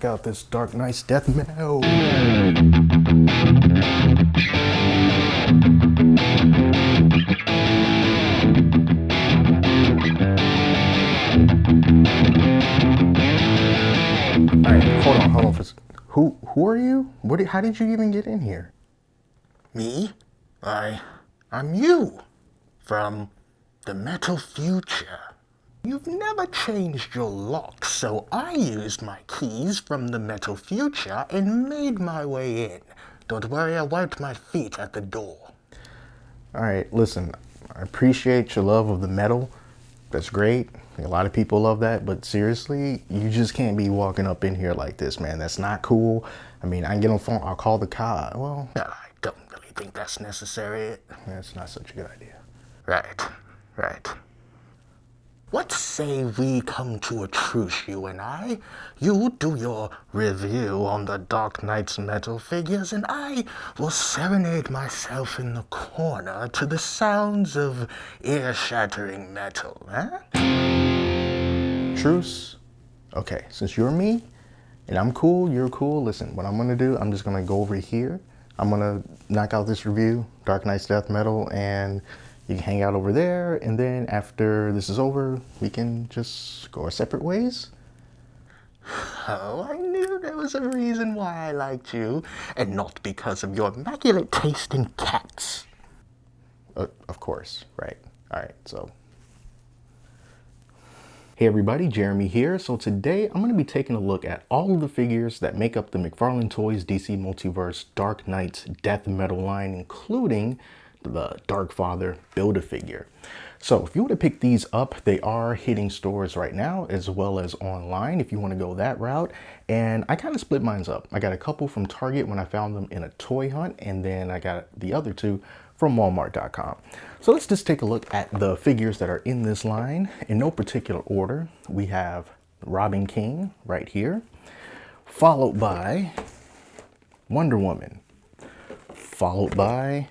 knock out this Dark Knight's death metal. Alright, hold on for a second. Who are you? How did you even get in here? Me? I'm you. From the metal future. You've never changed your lock, so I used my keys from the metal future and made my way in. Don't worry, I wiped my feet at the door. Alright, listen, I appreciate your love of the metal. That's great. A lot of people love that, but seriously, you just can't be walking up in here like this, man. That's not cool. I mean, I can get on the phone, I'll call the cop. Well, I don't really think that's necessary. that's not such a good idea. Right. What say we come to a truce, you and I? You do your review on the Dark Knight's metal figures, and I will serenade myself in the corner to the sounds of ear-shattering metal, huh? Truce? Okay, since you're me, and I'm cool, you're cool, listen, what I'm gonna do, I'm just gonna go over here. I'm gonna knock out this review, Dark Knight's Death Metal, and you can hang out over there, and then after this is over, we can just go our separate ways. Oh, I knew there was a reason why I liked you, and not because of your immaculate taste in cats. Of course, right. All right, so. Hey everybody, Jeremy here. So today I'm going to be taking a look at all of the figures that make up the McFarlane Toys DC Multiverse Dark Knight's Death Metal line, including the Dark Father Build-A-Figure. So if you want to pick these up, they are hitting stores right now as well as online if you want to go that route. And I kind of split mine up. I got a couple from Target when I found them in a toy hunt, and then I got the other two from Walmart.com. So let's just take a look at the figures that are in this line in no particular order. We have Robin King right here, followed by Wonder Woman, followed by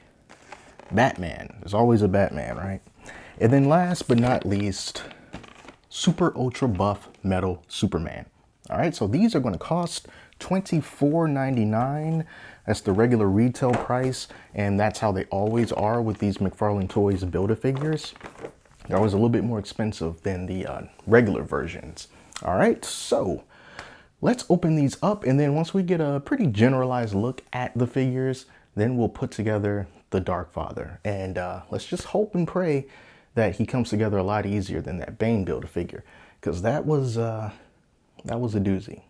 Batman. There's always a Batman, right? And then last but not least, Super Ultra Buff Metal Superman. All right, so these are going to cost $24.99. That's the regular retail price, and that's how they always are with these McFarlane Toys Build-A-Figures. They're always a little bit more expensive than the regular versions. All right, so let's open these up, and then once we get a pretty generalized look at the figures, then we'll put together the Dark Father. And let's just hope and pray that he comes together a lot easier than that Bane Build-A-Figure, because that was a doozy.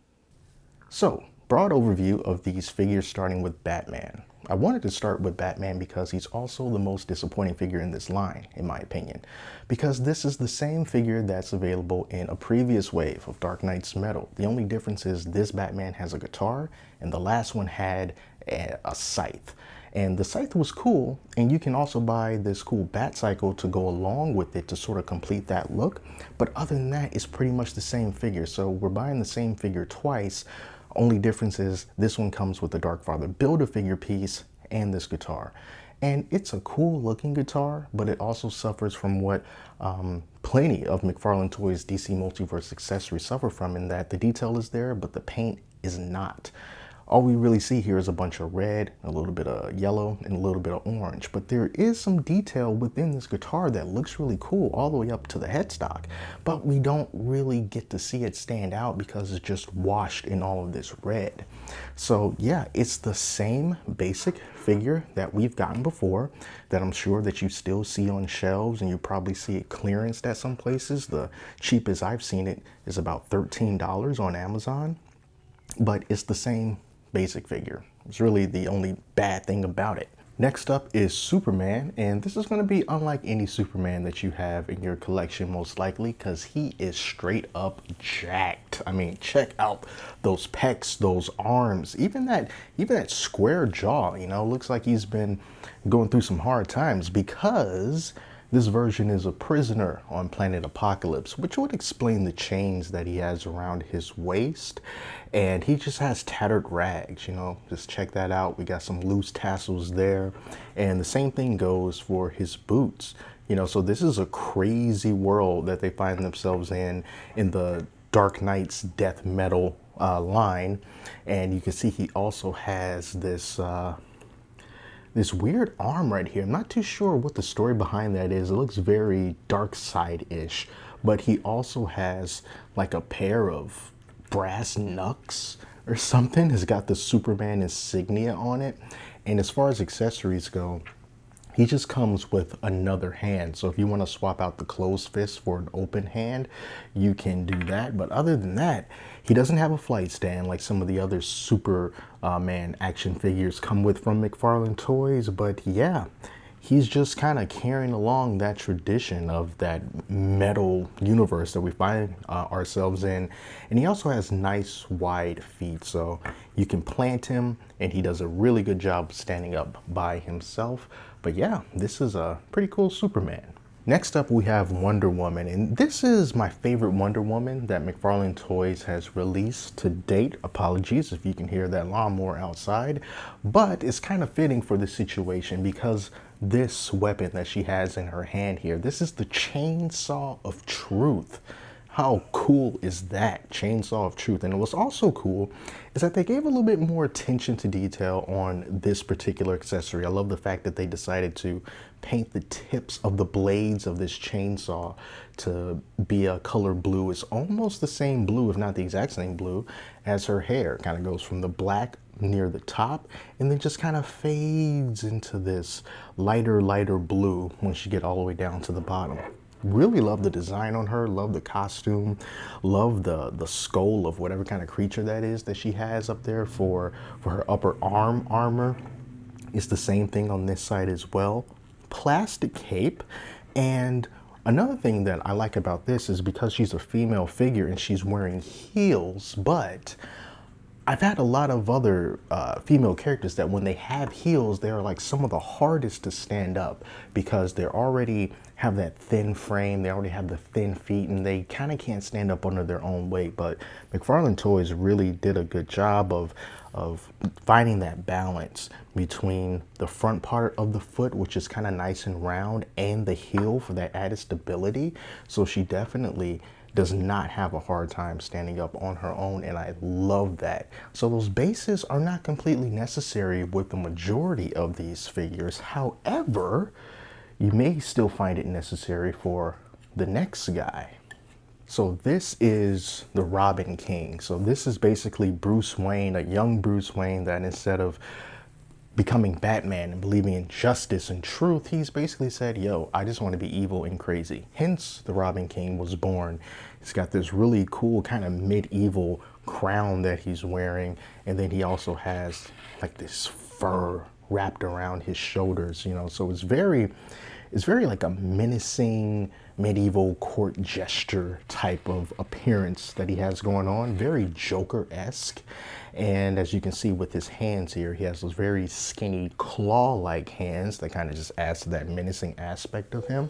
So, broad overview of these figures, starting with Batman. I wanted to start with Batman because he's also the most disappointing figure in this line, in my opinion, because this is the same figure that's available in a previous wave of Dark Knight's Metal. The only difference is this Batman has a guitar, and the last one had a scythe. And the scythe was cool, and you can also buy this cool bat cycle to go along with it to sort of complete that look. But other than that, it's pretty much the same figure. So we're buying the same figure twice. Only difference is this one comes with the Dark Father Build-A-Figure piece and this guitar. And it's a cool looking guitar, but it also suffers from what plenty of McFarlane Toys DC Multiverse accessories suffer from, in that the detail is there, but the paint is not. All we really see here is a bunch of red, a little bit of yellow, and a little bit of orange. But there is some detail within this guitar that looks really cool all the way up to the headstock. But we don't really get to see it stand out because it's just washed in all of this red. So yeah, it's the same basic figure that we've gotten before, that I'm sure that you still see on shelves, and you probably see it clearanced at some places. The cheapest I've seen it is about $13 on Amazon. But it's the same basic figure. It's really the only bad thing about it. Next up is Superman, and this is going to be unlike any Superman that you have in your collection, most likely, because he is straight up jacked. I mean, check out those pecs, those arms, even that square jaw, you know, looks like he's been going through some hard times, because this version is a prisoner on planet Apocalypse, which would explain the chains that he has around his waist. And he just has tattered rags, you know, just check that out. We got some loose tassels there. And the same thing goes for his boots. You know, so this is a crazy world that they find themselves in the Dark Knight's death metal line. And you can see he also has this weird arm right here. I'm not too sure what the story behind that is. It looks very dark side-ish, but he also has like a pair of brass knucks or something. It's got the Superman insignia on it. And as far as accessories go, he just comes with another hand. So if you want to swap out the closed fist for an open hand, you can do that. But other than that, he doesn't have a flight stand like some of the other Superman action figures come with from McFarlane Toys. But yeah, he's just kind of carrying along that tradition of that metal universe that we find ourselves in. And he also has nice wide feet, so you can plant him and he does a really good job standing up by himself. But yeah, this is a pretty cool Superman. Next up, we have Wonder Woman, and this is my favorite Wonder Woman that McFarlane Toys has released to date. Apologies if you can hear that lawnmower outside, but it's kind of fitting for this situation because this weapon that she has in her hand here, this is the Chainsaw of Truth. How cool is that? Chainsaw of Truth. And what's also cool is that they gave a little bit more attention to detail on this particular accessory. I love the fact that they decided to paint the tips of the blades of this chainsaw to be a color blue. It's almost the same blue, if not the exact same blue, as her hair. Kind of goes from the black near the top and then just kind of fades into this lighter blue once you get all the way down to the bottom. Really love the design on her, love the costume, love the skull of whatever kind of creature that is that she has up there for her upper arm armor. It's the same thing on this side as well. Plastic cape. And another thing that I like about this is because she's a female figure and she's wearing heels, but I've had a lot of other female characters that when they have heels, they're like some of the hardest to stand up because they already have that thin frame, they already have the thin feet, and they kind of can't stand up under their own weight. But McFarlane Toys really did a good job of finding that balance between the front part of the foot, which is kind of nice and round, and the heel for that added stability. So she definitely does not have a hard time standing up on her own, and I love that. So those bases are not completely necessary with the majority of these figures. However, you may still find it necessary for the next guy. So this is the Robin King. So this is basically Bruce Wayne, a young Bruce Wayne that instead of becoming Batman and believing in justice and truth, he's basically said, yo, I just want to be evil and crazy. Hence, the Robin King was born. He's got this really cool kind of medieval crown that he's wearing. And then he also has like this fur wrapped around his shoulders, you know, so it's very like a menacing medieval court gesture type of appearance that he has going on, very Joker-esque. And as you can see with his hands here, he has those very skinny claw-like hands that kind of just adds to that menacing aspect of him.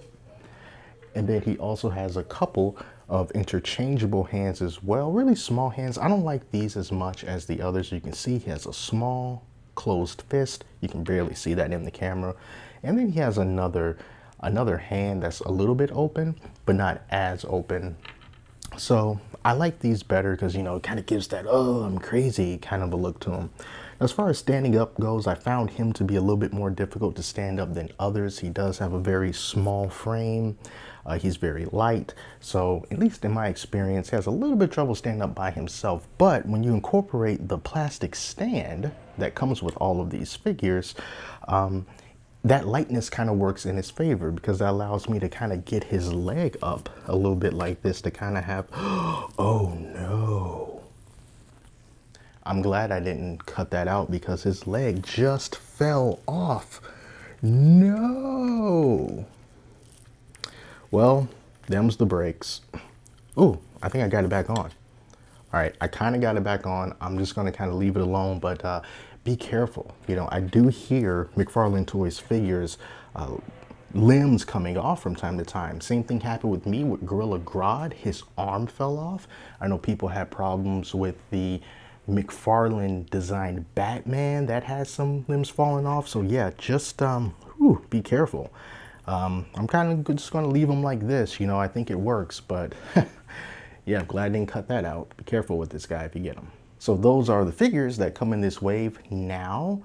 And then he also has a couple of interchangeable hands as well, really small hands. I don't like these as much as the others. You can see he has a small closed fist. You can barely see that in the camera. And then he has another hand that's a little bit open, but not as open. So I like these better because, you know, it kind of gives that, oh, I'm crazy kind of a look to him. As far as standing up goes, I found him to be a little bit more difficult to stand up than others. He does have a very small frame. He's very light. So at least in my experience, he has a little bit of trouble standing up by himself. But when you incorporate the plastic stand that comes with all of these figures, that lightness kind of works in his favor because that allows me to kind of get his leg up a little bit like this to kind of have, oh no. I'm glad I didn't cut that out because his leg just fell off. No. Well, them's the brakes. Ooh, I think I got it back on. All right, I kind of got it back on. I'm just going to kind of leave it alone, but be careful. You know, I do hear McFarlane Toys figures limbs coming off from time to time. Same thing happened with me with Gorilla Grodd. His arm fell off. I know people had problems with the McFarlane designed Batman that has some limbs falling off. So yeah, just be careful. I'm kind of just going to leave them like this. You know, I think it works, but Yeah, glad I didn't cut that out. Be careful with this guy if you get him. So those are the figures that come in this wave. Now,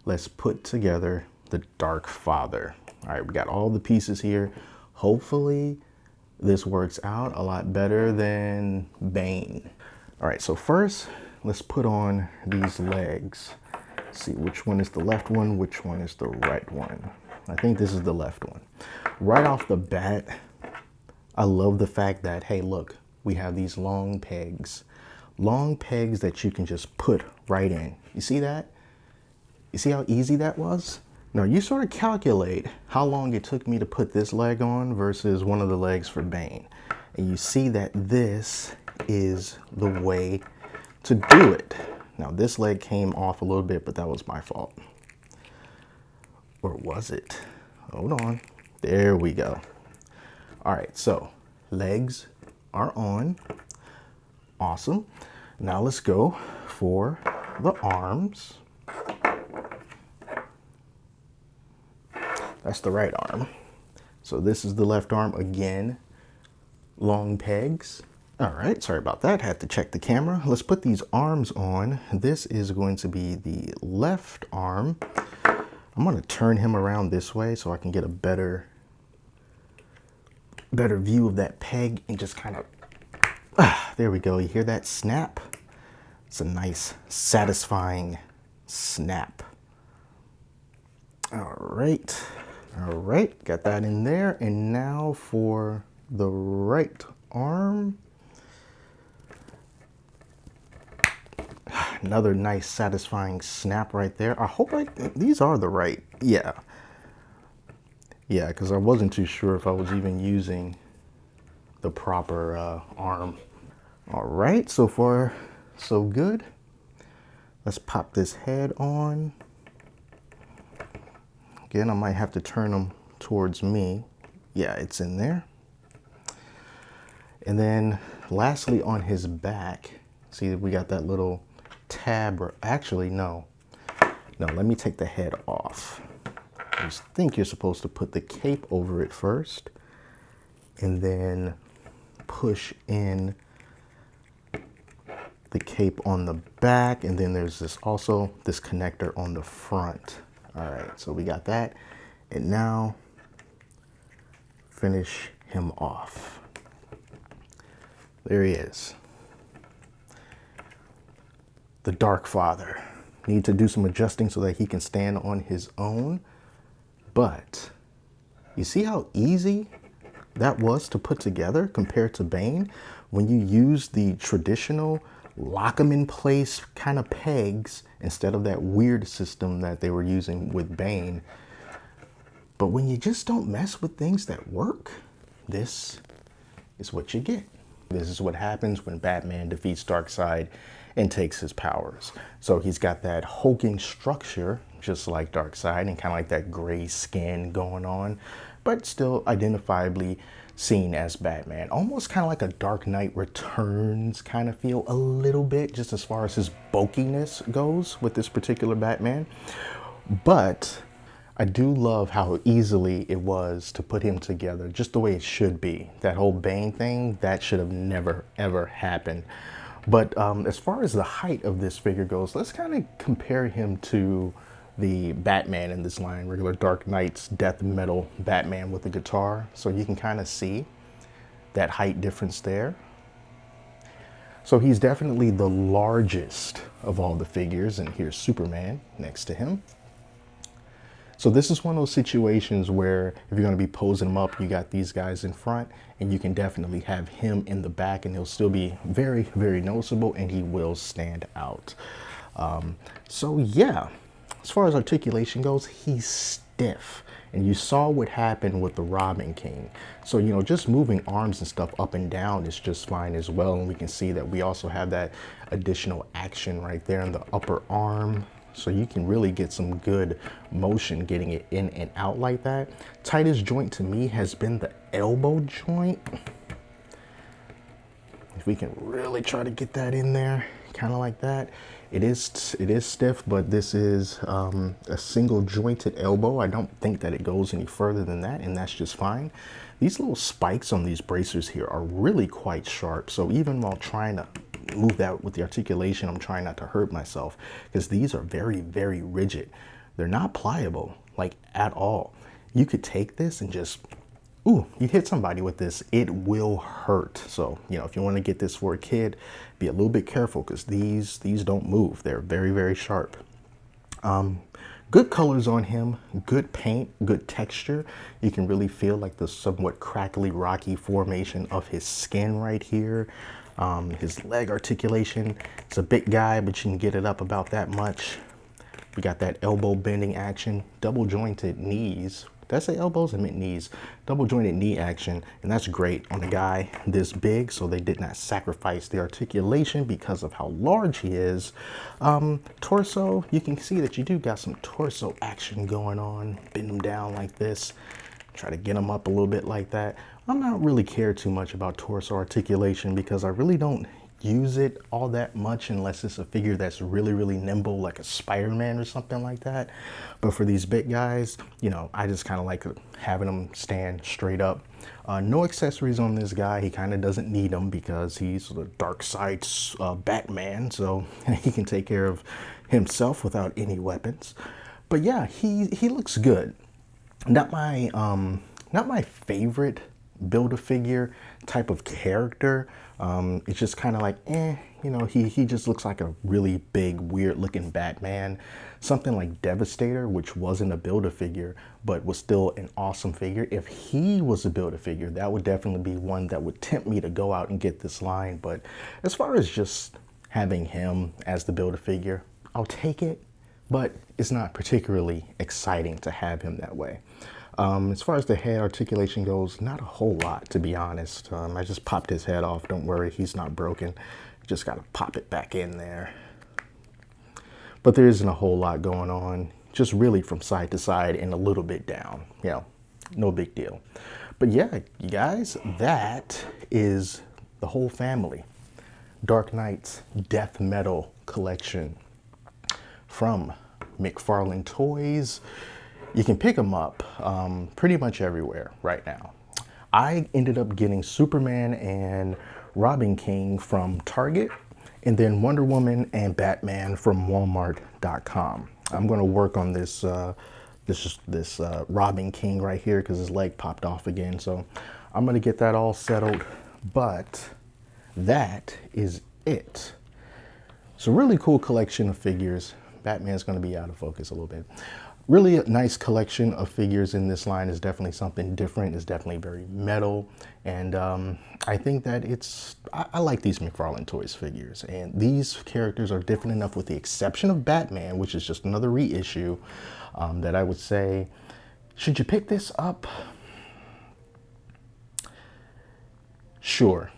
let's put together the Dark Father. All right, we got all the pieces here. Hopefully, this works out a lot better than Bane. All right, so first, let's put on these legs. See which one is the left one, which one is the right one. I think this is the left one. Right off the bat, I love the fact that, hey, look, we have these long pegs. Long pegs that you can just put right in. You see that? You see how easy that was? Now you sort of calculate how long it took me to put this leg on versus one of the legs for Bane. And you see that this is the way to do it. Now this leg came off a little bit, but that was my fault. Or was it? Hold on. There we go. All right, so legs are on. Awesome. Now let's go for the arms. That's the right arm. So this is the left arm again. Long pegs. All right, sorry about that. Had to check the camera. Let's put these arms on. This is going to be the left arm. I'm going to turn him around this way so I can get a better view of that peg and just kind of, there we go. You hear that snap? It's a nice, satisfying snap. All right, got that in there. And now for the right arm. Another nice, satisfying snap right there. I hope these are the right, yeah. Yeah, because I wasn't too sure if I was even using the proper arm. All right, so far, so good. Let's pop this head on. Again, I might have to turn them towards me. Yeah, it's in there. And then lastly on his back, see we got that little tab, or actually no, let me take the head off. I just think you're supposed to put the cape over it first and then push in the cape on the back, and then there's this connector on the front. All right, so we got that, and now finish him off. There he is. The Dark Father. Need to do some adjusting so that he can stand on his own. But you see how easy that was to put together compared to Bane? When you use the traditional lock them in place kind of pegs instead of that weird system that they were using with Bane. But when you just don't mess with things that work, this is what you get. This is what happens when Batman defeats Darkseid and takes his powers. So he's got that hulking structure, just like Darkseid, and kind of like that gray skin going on, but still identifiably seen as Batman. Almost kind of like a Dark Knight Returns kind of feel a little bit, just as far as his bulkiness goes with this particular Batman. But I do love how easily it was to put him together, just the way it should be. That whole Bane thing, that should have never, ever happened. But as far as the height of this figure goes, let's kind of compare him to the Batman in this line, regular Dark Knight's death metal Batman with the guitar. So you can kind of see that height difference there. So he's definitely the largest of all the figures, and here's Superman next to him. So this is one of those situations where if you're going to be posing him up, you got these guys in front, and you can definitely have him in the back, and he'll still be very, very noticeable, and he will stand out. So yeah, as far as articulation goes, he's stiff. And you saw what happened with the Robin King. So, you know, just moving arms and stuff up and down is just fine as well. And we can see that we also have that additional action right there in the upper arm. So you can really get some good motion getting it in and out like that. Tightest joint to me has been the elbow joint. If we can really try to get that in there. kind of like that. It is stiff, but this is a single jointed elbow. I don't think that it goes any further than that, and that's just fine. These little spikes on these bracers here are really quite sharp. So even while trying to move that with the articulation, I'm trying not to hurt myself, because these are very, very rigid. They're not pliable, like, at all. You could take this and just, ooh, you hit somebody with this, it will hurt. So, you know, if you want to get this for a kid, be a little bit careful, because these don't move. They're very, very sharp. Good colors on him, good paint, good texture. You can really feel like the somewhat crackly, rocky formation of his skin right here. His leg articulation, it's a big guy, but you can get it up about that much. We got that elbow bending action, double jointed knees. Did I say elbows? I meant knees. Double jointed knee action, and that's great on a guy this big, so they did not sacrifice the articulation because of how large he is. Torso, you can see that you do got some torso action going on. Bend him down like this. Try to get him up a little bit like that. I'm not really care too much about torso articulation because I really don't use it all that much unless it's a figure that's really, really nimble, like a Spider-Man or something like that. But for these big guys, you know, I just kind of like having them stand straight up. No accessories on this guy. He kind of doesn't need them because he's the dark side Batman, so he can take care of himself without any weapons. But yeah, he looks good. Not my favorite Build-A-Figure type of character. It's just kind of like, you know, he just looks like a really big, weird looking Batman. Something like Devastator, which wasn't a Build-A-Figure, but was still an awesome figure. If he was a Build-A-Figure, that would definitely be one that would tempt me to go out and get this line. But as far as just having him as the Build-A-Figure, I'll take it, but it's not particularly exciting to have him that way. As far as the head articulation goes, not a whole lot, to be honest. I just popped his head off. Don't worry, he's not broken. Just got to pop it back in there. But there isn't a whole lot going on. Just really from side to side and a little bit down. You know, no big deal. But yeah, you guys, that is the whole family. Dark Knight's Death Metal collection from McFarlane Toys. You can pick them up pretty much everywhere right now. I ended up getting Superman and Robin King from Target, and then Wonder Woman and Batman from Walmart.com. I'm going to work on this Robin King right here because his leg popped off again. So I'm going to get that all settled. But that is it. It's a really cool collection of figures. Batman's going to be out of focus a little bit. Really a nice collection of figures in this line. Is definitely something different. It's definitely very metal. And I think that I like these McFarlane Toys figures. And these characters are different enough, with the exception of Batman, which is just another reissue, that I would say, should you pick this up? Sure,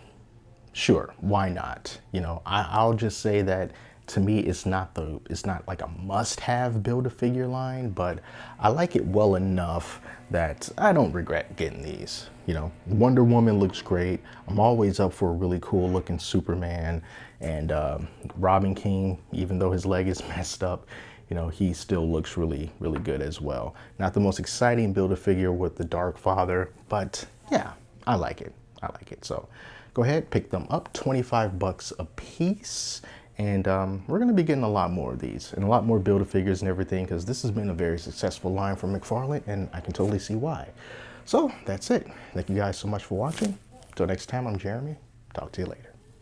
why not? You know, I'll just say that to me, it's not like a must-have Build-A-Figure line, but I like it well enough that I don't regret getting these. You know, Wonder Woman looks great. I'm always up for a really cool looking Superman, and Robin King, even though his leg is messed up, you know, he still looks really, really good as well. Not the most exciting Build-A-Figure with the Dark Father, but yeah, I like it. So go ahead, pick them up, 25 bucks a piece. And we're going to be getting a lot more of these and a lot more Build-A-Figures and everything, because this has been a very successful line from McFarlane, and I can totally see why. So that's it. Thank you guys so much for watching. Until next time, I'm Jeremy. Talk to you later.